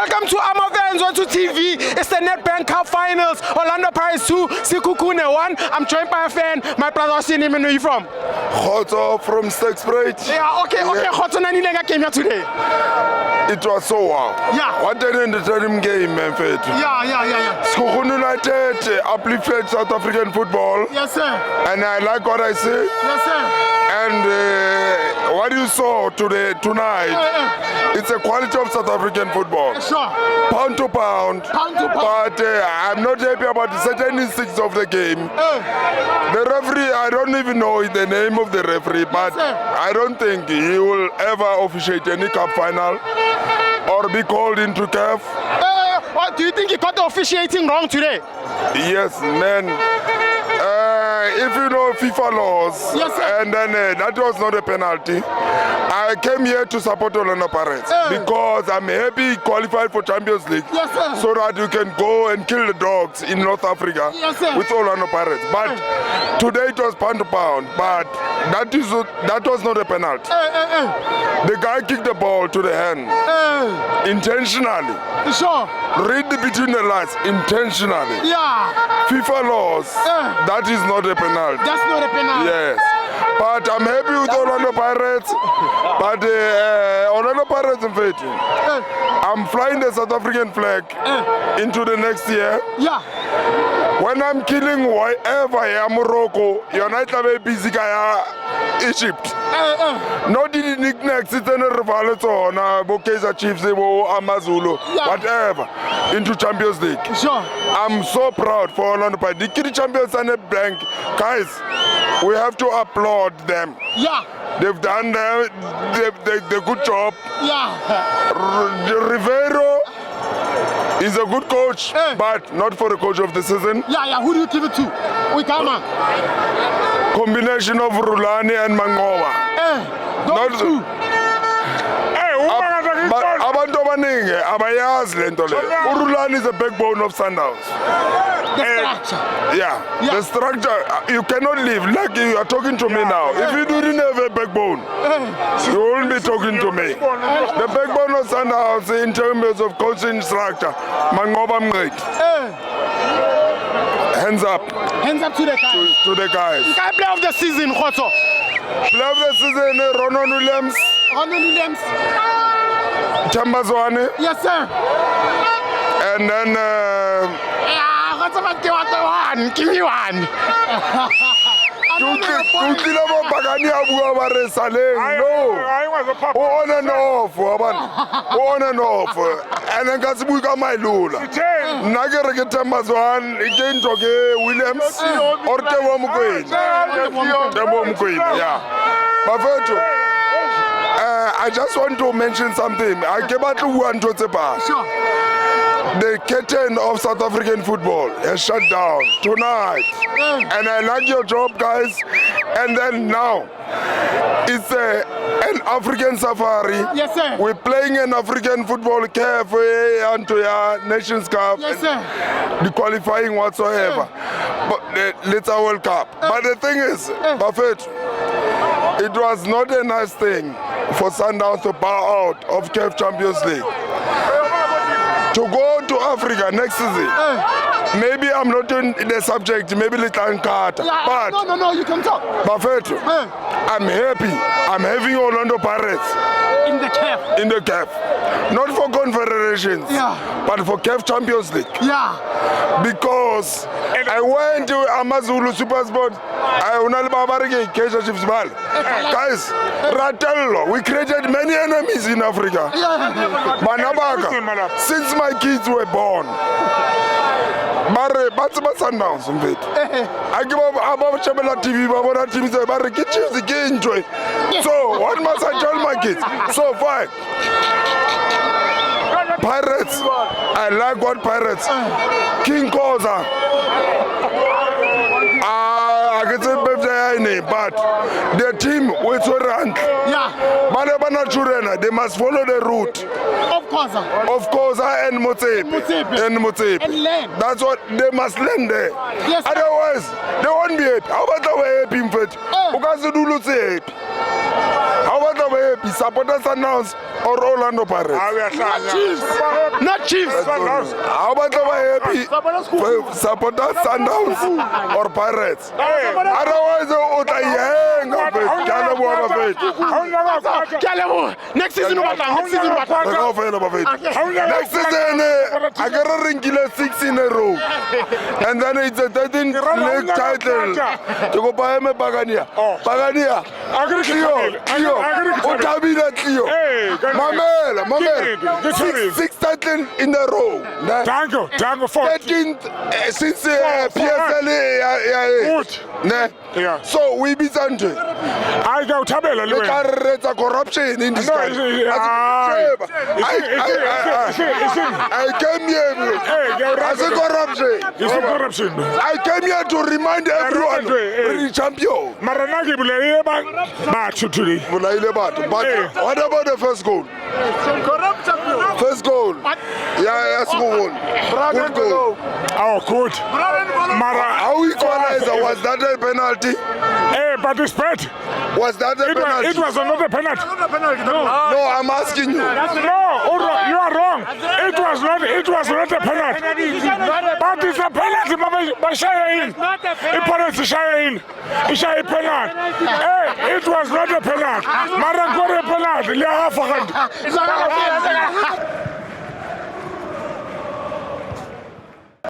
Welcome to FANS Wethu TV. It's the Nedbank Cup Finals. Orlando Pirates 2, Sekhukhune 1. I'm joined by a fan. My brother, what's your name and where are you from? Khotso from Stakesbridge. Yeah, okay. Khotso, nani lenga came here today? It was so wow. Yeah. What an entertaining game, man. Yeah. Sekhukhune United uplifted South African football. Yes, sir. And I like what I see. Yes, sir. And what you saw tonight, it's a quality of South African football. Sure. Pound to pound. But I'm not happy about the certain instincts of the game. The referee, I don't even know the name of the referee, but I don't think he will ever officiate any cup final or be called into CAF. Do you think he got the officiating wrong today? Yes, man. If you know FIFA laws, and then that was not a penalty. I came here to support Orlando Pirates because I'm happy he qualified for Champions League, so that you can go and kill the dogs in North Africa with Orlando Pirates. But today it was pound to pound, but that was not a penalty. The guy kicked the ball to the hand intentionally. Sure. Read between the lines, intentionally. Yeah. FIFA laws, that is not a penalty. That's not a penalty. Yes. But I'm happy with Orlando Pirates. But Orlando Pirates, in fact, I'm flying the South African flag into the next year. Yeah. When I'm killing whoever here, Morocco, you're not busy guy Egypt. Not the knickknacks, it's in a rival, Kaizer Chiefs, Amazulu, whatever, into Champions League. Sure. I'm so proud for Orlando Pirates. The key champions are not blank. Guys, we have to applaud them. Yeah. They've done the good job. Yeah. Rivero is a good coach, but not for the coach of the season. Yeah. Who do you give it to? Wikama. Combination of Rulani and Mangowa. Those two. But abantu abaningi abayazi lento le. Urulani is the backbone of Sundowns. The structure. Yeah, the structure. You cannot live like you are talking to me now. If you didn't have a backbone, you wouldn't be talking to me. The backbone of Sundowns in terms of coaching structure, Mangoba Mngqedi. Hands up. Hands up to the guys. To the guys. Player of the season, Khotso. Player of the season, Ronan Williams. Tambazwane. Yes, sir. And then give me one. No. On and off. And then Kasibuka my Lula. Nagara get Tambazwan, again to Williams or Tewom Queen. Yeah. But I just want to mention something. I came out to one to Sure. The curtain of South African football has shut down tonight. And I like your job, guys. And then now, it's an African safari. Yes, sir. We're playing an African football cafe and Nations Cup. Yes, sir. The qualifying whatsoever. But it's a World Cup. But the thing is, Buffett, it was not a nice thing for Sundowns to bow out of CAF Champions League. To go to Africa next season, maybe I'm not in the subject, maybe little Carter. But no, you can talk. Buffett, I'm happy. I'm having Orlando Pirates in the CAF. In the CAF. Not for confederations, but for CAF Champions League. Yeah. Because I went to Amazulu Super Sport. Kaizer Chiefs ball. Guys, Ratello, we created many enemies in Africa. Manabaka, since my kids were born. But Sundowns, I give up about Chabela TV, but TV say, but get Chiefs again enjoy. So what must I tell my kids? So fine. Pirates, I like what Pirates. King Koza. I can say birthday, but the team with Sorant. They must follow the route. Of course, and Motsepe. And learn. That's what they must learn there. Yes, otherwise, they won't be happy. How about the way happy? How about the way happy? supporter Sundowns or Orlando Pirates? Not Chiefs. How about happy? Supporter Sundowns or Pirates? Otherwise, next season, next season, next season, I got a ring 6 in a row, and then it's a 13th league title to go buy me Bagania. Bagania, Cleo, Otabina Cleo, Mamel, 6 titles in a row. Thank you for 13th since PSL. So we be Sanjay. I go Tabella. It's a corruption in this country. I came here as a corruption. It's a corruption. I came here to remind everyone the champion. Maranagi But what about the first goal? First goal. Yeah, yes, good goal. Oh, good. How equalizer, was that a penalty? But it's bad. Was that a penalty? It was not a penalty. No, I'm asking you. No, you are wrong. It was not a penalty. But it's a penalty. It was not a penalty.